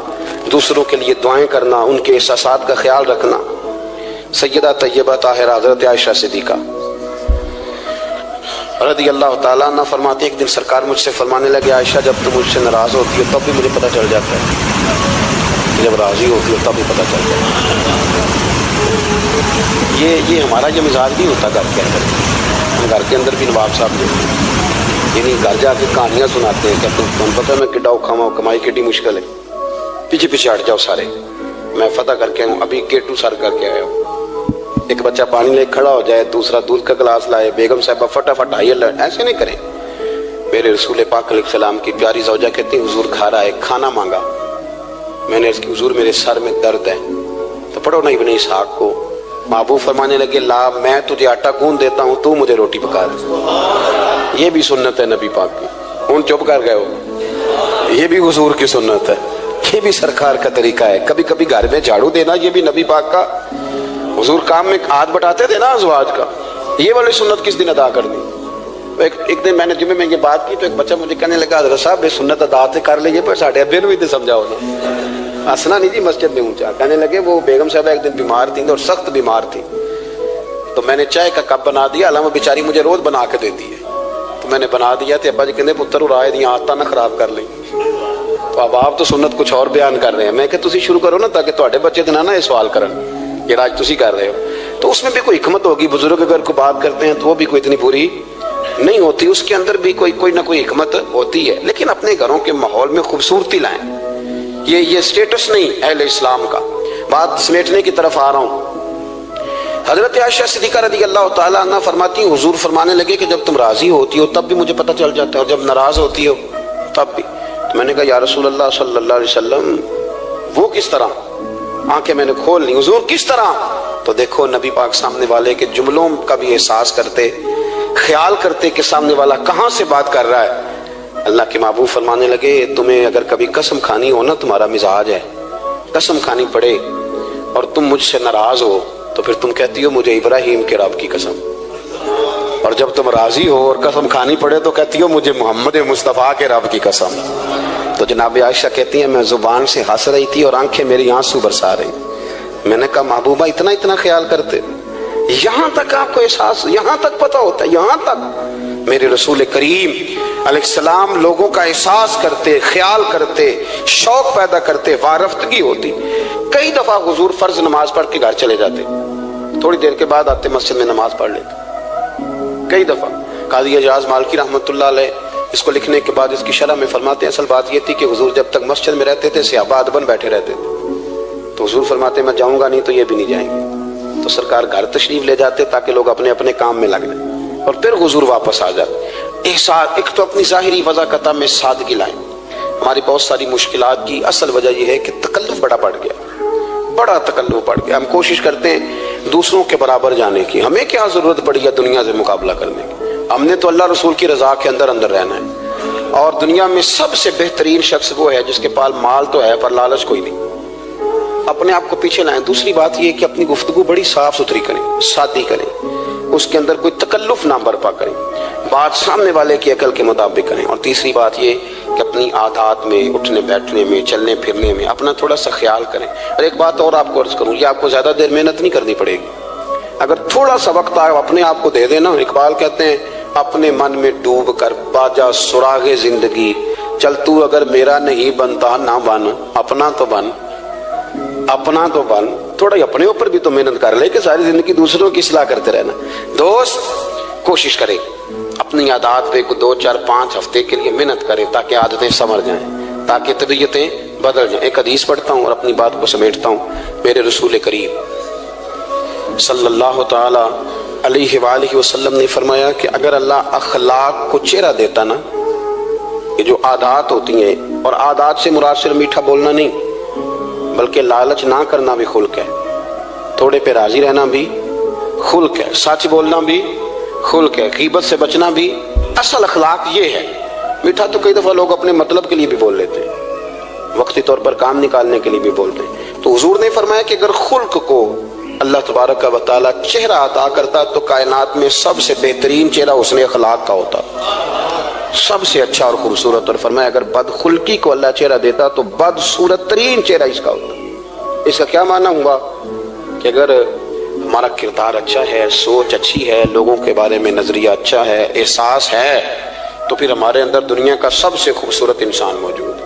دوسروں کے لیے دعائیں کرنا, ان کے احساسات کا خیال رکھنا. سیدہ طیبہ طاہرہ حضرت عائشہ صدیقہ رضی اللہ تعالیٰ عنہ فرماتے ایک دن سرکار مجھ سے فرمانے لگے عائشہ جب تم مجھ سے ناراض ہوتی ہو تب بھی مجھے پتہ چل جاتا ہے, جب راضی ہوتی ہو تب بھی پتہ چل جاتا ہے. یہ ہمارا یہ مزاج نہیں ہوتا گھر کے اندر. ہم گھر کے اندر بھی نواب صاحب جو یعنی گھر جا کے کہانیاں سناتے ہیں کہ تم پتہ میں کڈا اوکھا ہوں, کمائی کڈی مشکل ہے, پیچھے پیچھے ہٹ جاؤ سارے, میں فتح کر کے ہوں, ابھی گیٹو سر کر کے آیا ہوں. ایک بچہ پانی لے کھڑا ہو جائے, دوسرا دودھ کا گلاس لائے, بیگم صاحبہ فٹافٹ آئیے, ایسے نہیں کریں. میرے رسول پاک علیہ السلام کی پیاری زوجہ کہتی ہیں حضور کھا رہا ہے, کھانا مانگا. میں نے عرض کی حضور میرے سر میں درد ہے. تو پڑھو نا ابن اسحاق کو. محبوب فرمانے لگے لا میں تجھے آٹا گوندھ دیتا ہوں, تو مجھے روٹی پکا دے. یہ بھی سنت ہے نبی پاک کی. ہوں چپ کر گئے ہو, یہ بھی حضور کی سنت ہے, یہ بھی سرکار کا طریقہ ہے. کبھی کبھی گھر میں جھاڑو دینا یہ بھی نبی پاک کا, حضور کام میں ہاتھ بٹاتے تھے نا ازواج کا, یہ والی سنت کس دن ادا کر دی. ایک دن میں نے جمعے میں یہ بات کی تو ایک بچہ مجھے کہنے لگا حضرت صاحب یہ سنت ادا سے کر لیجیے پر ساڑھے ابے بھی تو سمجھاؤ نا. ہنسنا نہیں جی مسجد میں اونچا. کہنے لگے وہ بیگم صاحبہ ایک دن بیمار تھیں اور سخت بیمار تھی, تو میں نے چائے کا کپ بنا دیا, حالانکہ وہ بیچاری مجھے روز بنا کے دیتی ہے, تو میں نے بنا دیا تھا. ابا جی کہنے پتر رائے دیا آتا نہ خراب کر لیں. تو اب آپ تو سنت کچھ اور بیان کر رہے ہیں. میں کہ تسی شروع کرو نا تاکہ تواڈے بچے تے نہ یہ سوال کرن یہ آج تسی کر رہے ہو. تو اس میں بھی کوئی حکمت ہوگی. بزرگ اگر کوئی بات کرتے ہیں تو وہ بھی کوئی اتنی بری نہیں ہوتی, اس کے اندر بھی کوئی نہ کوئی حکمت ہوتی ہے. لیکن اپنے گھروں کے ماحول میں خوبصورتی لائیں. یہ اسٹیٹس نہیں اہل اسلام کا. بات سمیٹنے کی طرف آ رہا ہوں. حضرت عائشہ صدیقہ رضی اللہ تعالیٰ عنہ فرماتی ہیں حضور فرمانے لگے کہ جب تم راضی ہوتی ہو تب بھی مجھے پتہ چل جاتا ہے, اور جب ناراض ہوتی ہو تب بھی. تو میں نے کہا یا رسول اللہ صلی اللہ علیہ وسلم وہ کس طرح؟ آنکھیں میں نے کھول لی. حضور کس طرح؟ تو دیکھو نبی پاک سامنے والے کے جملوں کا بھی احساس کرتے, خیال کرتے کہ سامنے والا کہاں سے بات کر رہا ہے. اللہ کے محبوب فرمانے لگے تمہیں اگر کبھی قسم کھانی ہو نا, تمہارا مزاج ہے قسم کھانی پڑے اور تم مجھ سے ناراض ہو تو پھر تم کہتی ہو مجھے ابراہیم کے رب کی قسم, اور جب تم راضی ہو اور قسم کھانی پڑے تو کہتی ہو مجھے محمد مصطفیٰ کے رب کی قسم. تو جناب عائشہ کہتی ہیں میں زبان سے ہنس رہی تھی اور آنکھیں میری آنسو برسا رہی. میں نے کہا محبوبہ اتنا خیال کرتے, یہاں تک آپ کو احساس, یہاں تک پتہ ہوتا ہے, یہاں تک میرے رسول کریم علیہ السلام لوگوں کا احساس کرتے, خیال کرتے, شوق پیدا کرتے, وارفتگی ہوتی. کئی دفعہ حضور فرض نماز پڑھ کے گھر چلے جاتے, تھوڑی دیر کے بعد آتے مسجد میں نماز پڑھ لیتے. کئی دفعہ قاضی اعجاز مالکی رحمۃ اللہ علیہ اس کو لکھنے کے بعد اس کی شرح میں فرماتے ہیں اصل بات یہ تھی کہ حضور جب تک مسجد میں رہتے تھے صحابہ ادباً بیٹھے رہتے تھے, تو حضور فرماتے میں جاؤں گا نہیں تو یہ بھی نہیں جائیں گے. تو سرکار گھر تشریف لے جاتے تاکہ لوگ اپنے اپنے کام میں لگ جائیں, اور پھر حضور واپس آ جاتے. ایک تو اپنی ظاہری وضاحت میں سادگی لائیں. ہماری بہت ساری مشکلات کی اصل وجہ یہ ہے کہ تکلف بڑا بڑھ گیا, بڑا تکلف بڑھ گیا. ہم کوشش کرتے ہیں دوسروں کے برابر جانے کی, ہمیں کیا ضرورت پڑی ہے دنیا سے مقابلہ کرنے کی. ہم نے تو اللہ رسول کی رضا کے اندر رہنا ہے, اور دنیا میں سب سے بہترین شخص وہ ہے جس کے پاس مال تو ہے پر لالچ کوئی نہیں. اپنے آپ کو پیچھے لائیں. دوسری بات یہ کہ اپنی گفتگو بڑی صاف ستھری کریں, سادی کریں, اس کے اندر کوئی تکلف نہ برپا کریں, بات سامنے والے کی عقل کے مطابق کریں. اور تیسری بات یہ کہ اپنی عادات میں, اٹھنے بیٹھنے میں, چلنے پھرنے میں اپنا تھوڑا سا خیال کریں. اور ایک بات اور آپ کو عرض کروں, یہ آپ کو زیادہ دیر محنت نہیں کرنی پڑے گی. اگر تھوڑا سا وقت آئے اپنے آپ کو دے دینا. اقبال کہتے ہیں اپنے من میں ڈوب کر باجا سراغ زندگی, چل تو اگر میرا نہیں بنتا نہ بن, اپنا تو بن, اپنا تو بن. تھوڑا ہی اپنے اوپر بھی تو محنت کر لے کہ ساری زندگی دوسروں کی اصلاح کرتے رہنا. دوست کوشش کرے اپنی عادات پہ 2 4 5 ہفتے کے لیے محنت کرے تاکہ عادتیں سنور جائیں, تاکہ طبیعتیں بدل جائیں. ایک حدیث پڑھتا ہوں اور اپنی بات کو سمیٹتا ہوں. میرے رسول کریم صلی اللہ تعالی علیہ وآلہ وسلم نے فرمایا کہ اگر اللہ اخلاق کو چہرہ دیتا نا, یہ جو عادات ہوتی ہیں, اور عادات سے مراد صرف میٹھا بولنا نہیں بلکہ لالچ نہ کرنا بھی خلق ہے, تھوڑے پہ راضی رہنا بھی خلق ہے, سچ بولنا بھی خلق ہے, غیبت سے بچنا بھی. اصل اخلاق یہ ہے. میٹھا تو کئی دفعہ لوگ اپنے مطلب کے لیے بھی بول لیتے ہیں, وقتی طور پر کام نکالنے کے لیے بھی بولتے ہیں. تو حضور نے فرمایا کہ اگر خلق کو اللہ تبارک و تعالیٰ چہرہ عطا کرتا تو کائنات میں سب سے بہترین چہرہ حسن اخلاق کا ہوتا, سب سے اچھا اور خوبصورت. اور فرمایا اگر بدخلقی کو اللہ چہرہ دیتا تو بدصورت ترین چہرہ اس کا ہوتا. اس کا کیا معنی ہوا کہ اگر ہمارا کردار اچھا ہے, سوچ اچھی ہے, لوگوں کے بارے میں نظریہ اچھا ہے, احساس ہے, تو پھر ہمارے اندر دنیا کا سب سے خوبصورت انسان موجود ہے.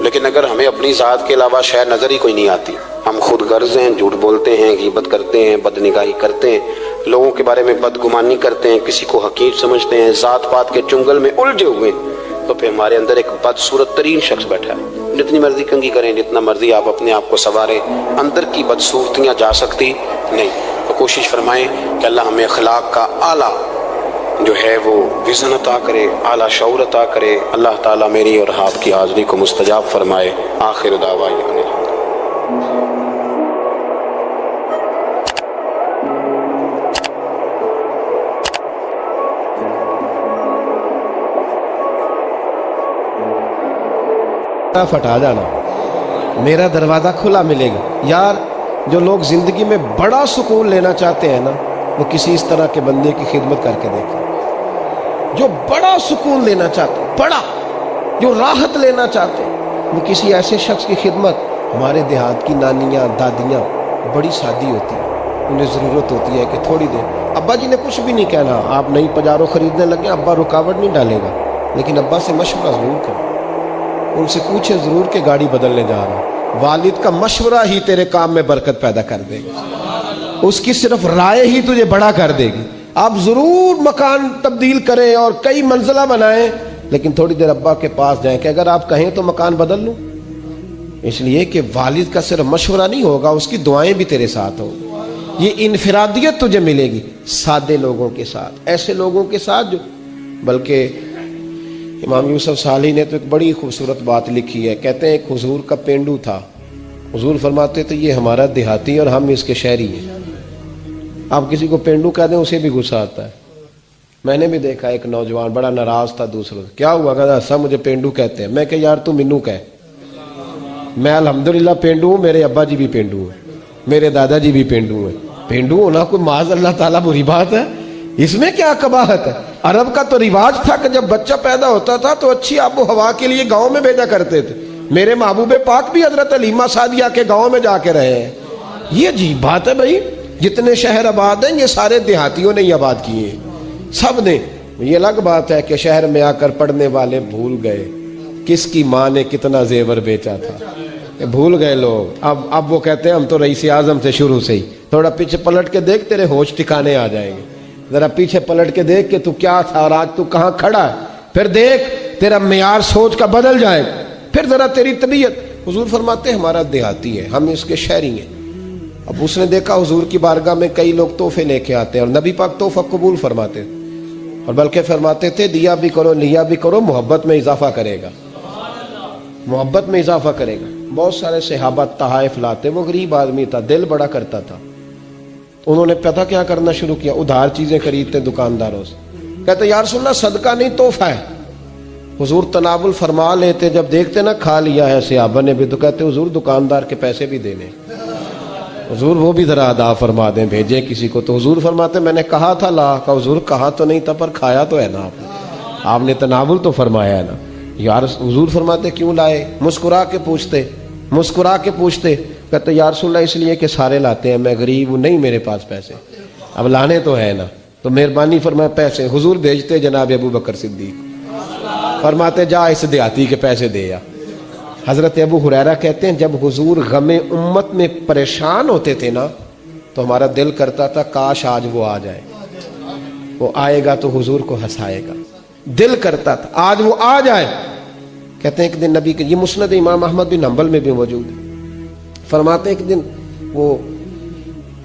لیکن اگر ہمیں اپنی ذات کے علاوہ شاید نظر ہی کوئی نہیں آتی, ہم خود غرض ہیں, جھوٹ بولتے ہیں, غیبت کرتے ہیں, بد نگاہی کرتے ہیں, لوگوں کے بارے میں بدگمانی کرتے ہیں, کسی کو حقیر سمجھتے ہیں, ذات پات کے چنگل میں الجھے ہوئے, تو پھر ہمارے اندر ایک بدصورت ترین شخص بیٹھا ہے. جتنی مرضی کنگھی کریں, جتنا مرضی آپ اپنے آپ کو سنواریں, اندر کی بدصورتیاں جا سکتی نہیں. تو کوشش فرمائیں کہ اللہ ہمیں اخلاق کا اعلیٰ جو ہے وہ وزن عطا کرے, اعلیٰ شعور عطا کرے. اللہ تعالیٰ میری اور آپ کی حاضری کو مستجاب فرمائے. آخر دعوانا پھٹا جانا, میرا دروازہ کھلا ملے گا. یار جو لوگ زندگی میں بڑا سکون لینا چاہتے ہیں نا, وہ کسی اس طرح کے بندے کی خدمت کر کے دیکھیں. جو بڑا سکون لینا چاہتے ہیں, بڑا جو راحت لینا چاہتے ہیں, وہ کسی ایسے شخص کی خدمت. ہمارے دیہات کی نانیاں دادیاں بڑی سادی ہوتی ہیں, انہیں ضرورت ہوتی ہے کہ تھوڑی دیر, ابا جی نے کچھ بھی نہیں کہنا, آپ نئی پجارو خریدنے لگے, ابا رکاوٹ نہیں ڈالے گا, لیکن ابا سے مشورہ ضرور کرو, ان سے پوچھے ضرور کہ گاڑی بدلنے جا رہا ہوں. والد کا مشورہ ہی تیرے کام میں برکت پیدا کر دے گا, اس کی صرف رائے ہی تجھے بڑا کر دے گی. آپ ضرور مکان تبدیل کریں اور کئی منزلہ بنائیں, لیکن تھوڑی دیر ابا کے پاس جائیں کہ اگر آپ کہیں تو مکان بدل لوں. اس لیے کہ والد کا صرف مشورہ نہیں ہوگا, اس کی دعائیں بھی تیرے ساتھ ہوں. یہ انفرادیت تجھے ملے گی سادے لوگوں کے ساتھ, ایسے لوگوں کے ساتھ جو, بلکہ امام یوسف صالحی نے تو ایک بڑی خوبصورت بات لکھی ہے. کہتے ہیں ایک حضور کا پینڈو تھا, حضور فرماتے تھے یہ ہمارا دیہاتی اور ہم اس کے شہری ہیں. آپ کسی کو پینڈو کہہ دیں اسے بھی غصہ آتا ہے. میں نے بھی دیکھا ایک نوجوان بڑا ناراض تھا دوسروں سے, کیا ہوا, کہتا سب مجھے پینڈو کہتے ہیں. میں کہ یار تو منو کہہ, میں الحمدللہ پینڈو ہوں, میرے ابا جی بھی پینڈو ہیں, میرے دادا جی بھی پینڈو ہیں. پینڈو ہونا کوئی معاذ اللہ تعالیٰ بری بات ہے, اس میں کیا قباحت ہے. عرب کا تو رواج تھا کہ جب بچہ پیدا ہوتا تھا تو اچھی آب و ہوا کے لیے گاؤں میں بھیجا کرتے تھے. میرے محبوب پاک بھی حضرت حلیمہ سعدیہ کے گاؤں میں جا کے رہے ہیں. یہ عجیب بات ہے بھائی, جتنے شہر آباد ہیں یہ سارے دیہاتیوں نے ہی آباد کیے ہیں, سب نے. یہ الگ بات ہے کہ شہر میں آ کر پڑھنے والے بھول گئے کس کی ماں نے کتنا زیور بیچا تھا, بھول گئے لوگ. اب وہ کہتے ہیں ہم تو رئیس اعظم سے شروع سے ہی. تھوڑا پیچھے پلٹ کے دیکھ, تیرے ہوش ٹھکانے آ جائیں گے. ذرا پیچھے پلٹ کے دیکھ کہ تو کیا تھا اور آج تو کہاں کھڑا ہے, پھر دیکھ تیرا معیار سوچ کا بدل جائے. پھر ذرا تیری طبیعت, حضور فرماتے ہیں ہمارا دیہاتی ہے, ہم اس کے شہری ہیں. اب اس نے دیکھا حضور کی بارگاہ میں کئی لوگ تحفے لے کے آتے ہیں, اور نبی پاک تحفہ قبول فرماتے, اور بلکہ فرماتے تھے دیا بھی کرو لیا بھی کرو, محبت میں اضافہ کرے گا, محبت میں اضافہ کرے گا. بہت سارے صحابہ تحائف لاتے, وہ غریب آدمی تھا, دل بڑا کرتا تھا. انہوں نے پتہ کیا کرنا شروع کیا, ادھار چیزیں خریدتے دکانداروں سے. کہتے یا رسول اللہ صدقہ نہیں تحفہ ہے. حضور تناول فرما لیتے, جب دیکھتے نا کھا لیا ہے صحابہ نے بھی, تو کہتے حضور دکاندار کے پیسے بھی دینے, حضور وہ بھی ذرا ادا فرما دیں, بھیجیں کسی کو. تو حضور فرماتے میں نے کہا تھا لا, کہ حضور کہا تو نہیں تھا پر کھایا تو ہے نا, آپ نے تناول تو فرمایا ہے نا. یار حضور فرماتے کیوں لائے, مسکرا کے پوچھتے, مسکرا کے پوچھتے. کہتے یا رسول اللہ اس لیے کہ سارے لاتے ہیں، میں غریب ہوں، نہیں میرے پاس پیسے، اب لانے تو ہے نا، تو مہربانی فرمائے پیسے۔ حضور بھیجتے جناب ابو بکر صدیق، فرماتے جا اس دیہاتی کے پیسے دے یا۔ حضرت ابو ہریرہ کہتے ہیں جب حضور غم امت میں پریشان ہوتے تھے نا تو ہمارا دل کرتا تھا کاش آج وہ آ جائے، وہ آئے گا تو حضور کو ہنسائے گا، دل کرتا تھا آج وہ آ جائے۔ کہتے ہیں ایک دن نبی کے، یہ مسند امام احمد بن حنبل میں بھی موجود ہے، فرماتے ہیں ایک دن وہ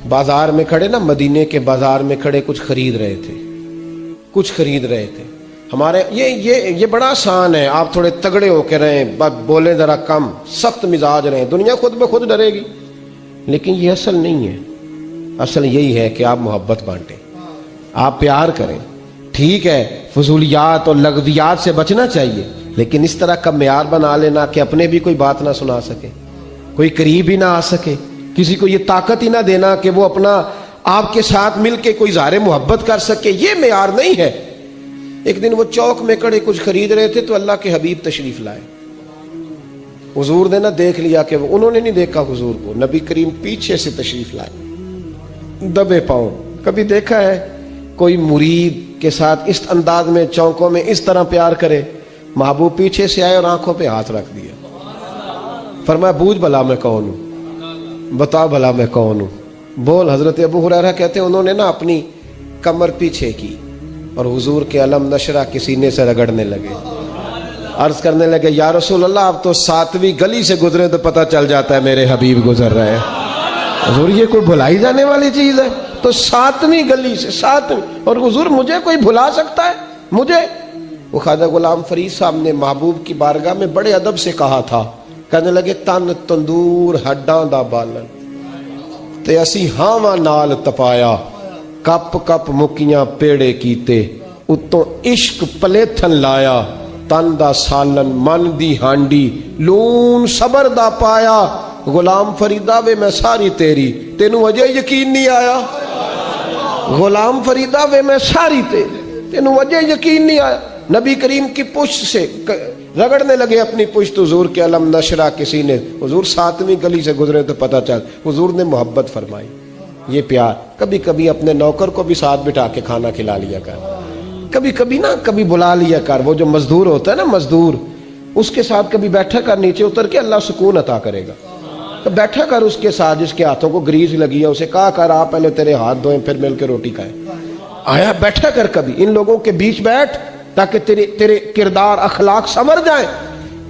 بازار میں کھڑے نا، مدینے کے بازار میں کھڑے کچھ خرید رہے تھے۔ ہمارے یہ بڑا آسان ہے، آپ تھوڑے تگڑے ہو کے رہیں، بولیں ذرا کم، سخت مزاج رہیں، دنیا خود بخود ڈرے گی، لیکن یہ اصل نہیں ہے۔ اصل یہی ہے کہ آپ محبت بانٹیں، آپ پیار کریں۔ ٹھیک ہے فضولیات اور لغویات سے بچنا چاہیے، لیکن اس طرح کا معیار بنا لینا کہ اپنے بھی کوئی بات نہ سنا سکے، کوئی قریب ہی نہ آ سکے، کسی کو یہ طاقت ہی نہ دینا کہ وہ اپنا آپ کے ساتھ مل کے کوئی اظہار محبت کر سکے، یہ معیار نہیں ہے۔ ایک دن وہ چوک میں کھڑے کچھ خرید رہے تھے تو اللہ کے حبیب تشریف لائے، حضور نے نہ دیکھ لیا کہ انہوں نے نہیں دیکھا حضور کو، نبی کریم پیچھے سے تشریف لائے دبے پاؤں۔ کبھی دیکھا ہے کوئی مرید کے ساتھ اس انداز میں چوکوں میں اس طرح پیار کرے؟ محبوب پیچھے سے آئے اور آنکھوں پہ ہاتھ رکھ دیا، فرمایا بوجھ بھلا میں کون ہوں، بتا بھلا میں کون ہوں، بول۔ حضرت ابو ہریرہ کہتے ہیں انہوں نے نا اپنی کمر پیچھے کی اور حضور کے علم نشرہ کے سینے سے رگڑنے لگے، عرض کرنے لگے یا رسول اللہ آپ تو 7ویں گلی سے گزرے تو پتہ چل جاتا ہے میرے حبیب گزر رہے ہیں۔ حضور یہ کوئی بھلائی جانے والی چیز ہے؟ تو 7ویں گلی سے، 7ویں، اور حضور مجھے کوئی بھلا سکتا ہے؟ مجھے؟ وہ خواجہ غلام فرید صاحب نے محبوب کی بارگاہ میں بڑے ادب سے کہا تھا، کہنے لگے تن تندور ہڈاں دا بالن تے اسی ہاواں نال تپایا، کپ کپ مکیاں پیڑے کیتے اتوں عشق پلیتھن لایا، تن دا سالن من دی ہانڈی لون صبر دا پایا، غلام فریدہ وے میں ساری تیری تینوں اجے یقین نہیں آیا، غلام فریدہ وے میں ساری تیری تینوں اجے یقین نہیں آیا۔ نبی کریم کی پشت سے رگڑنے لگے اپنی پشت، حضور کے علم نشرہ کے سینے، حضور 7ویں گلی سے گزرے تو پتہ چل، حضور نے محبت فرمائی، یہ پیار۔ کبھی کبھی اپنے نوکر کو بھی ساتھ بٹھا کے کھانا کھلا لیا کر، کبھی کبھی نا کبھی بلا لیا کر، وہ جو مزدور ہوتا ہے نا مزدور، اس کے ساتھ کبھی بیٹھا کر، نیچے اتر کے اللہ سکون عطا کرے گا، تو بیٹھا کر اس کے ساتھ، جس کے ہاتھوں کو گریز لگی ہے اسے کہا کر آپ پہلے تیرے ہاتھ دھوئیں پھر مل کے روٹی کھائیں، آیا بیٹھا کر کبھی ان لوگوں کے بیچ بیٹھ تاکہ تیرے کردار اخلاق سمر جائیں۔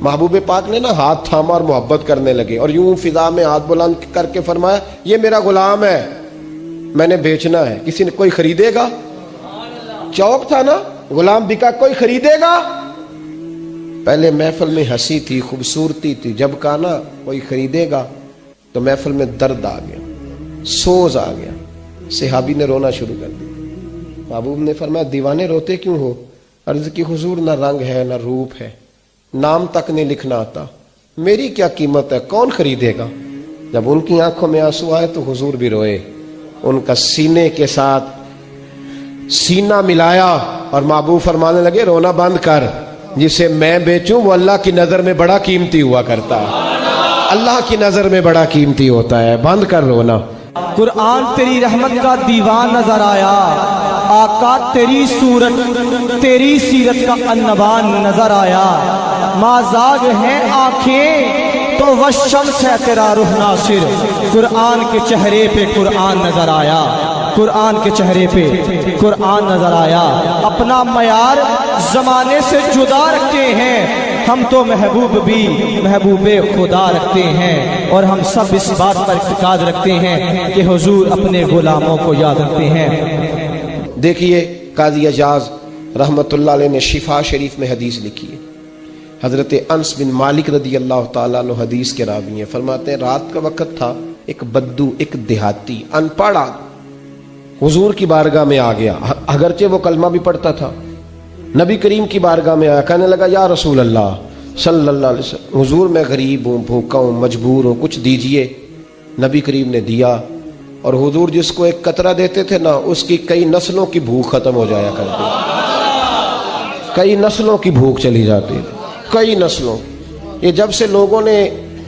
محبوب پاک نے نا ہاتھ تھاما اور محبت کرنے لگے اور یوں فضا میں ہاتھ بلند کر کے فرمایا یہ میرا غلام ہے، میں نے بیچنا ہے، کسی نے کوئی خریدے گا؟ چوک تھا نا، غلام بکا، کوئی خریدے گا؟ پہلے محفل میں ہنسی تھی، خوبصورتی تھی، جب کہا نا کوئی خریدے گا تو محفل میں درد آ گیا، سوز آ گیا، صحابی نے رونا شروع کر دیا۔ محبوب نے فرمایا دیوانے روتے کیوں ہو؟ عرض کی حضور نہ رنگ ہے نہ روپ ہے، نام تک نہیں لکھنا آتا، میری کیا قیمت ہے، کون خریدے گا؟ جب ان کی آنکھوں میں آنسو آئے تو حضور بھی روئے، ان کا سینے کے ساتھ سینہ ملایا اور محبوب فرمانے لگے رونا بند کر، جسے میں بیچوں وہ اللہ کی نظر میں بڑا قیمتی ہوا کرتا ہے، اللہ کی نظر میں بڑا قیمتی ہوتا ہے، بند کر رونا۔ قرآن تیری رحمت کا دیوان نظر آیا، آقا تیری صورت تیری سیرت کا انبان نظر آیا، مازاج ہیں آنکھیں تو والشمس ہے تیرا روح ناصر، قرآن کے چہرے پہ قرآن نظر آیا، قرآن کے چہرے پہ قرآن نظر آیا۔ اپنا معیار زمانے سے جدا رکھتے ہیں ہم تو محبوب بھی محبوب خدا رکھتے ہیں، اور ہم سب اس بات پر اعتقاد رکھتے ہیں کہ حضور اپنے غلاموں کو یاد رکھتے ہیں۔ دیکھیے قاضی اعجاز رحمت اللہ علیہ نے شفا شریف میں حدیث لکھی ہے، حضرت انس بن مالک رضی اللہ تعالیٰ عنہ حدیث کے راوی ہیں، فرماتے ہیں رات کا وقت تھا، ایک بدو، ایک دیہاتی ان پڑھ حضور کی بارگاہ میں آ گیا، اگرچہ وہ کلمہ بھی پڑھتا تھا، نبی کریم کی بارگاہ میں آیا، کہنے لگا یا رسول اللہ صلی اللہ علیہ وسلم، حضور میں غریب ہوں، بھوکا ہوں، مجبور ہوں، کچھ دیجئے۔ نبی کریم نے دیا، اور حضور جس کو ایک قطرہ دیتے تھے نا اس کی کئی نسلوں کی بھوک ختم ہو جایا کرتی، کئی نسلوں کی بھوک چلی جاتی، کئی نسلوں۔ یہ جب سے لوگوں نے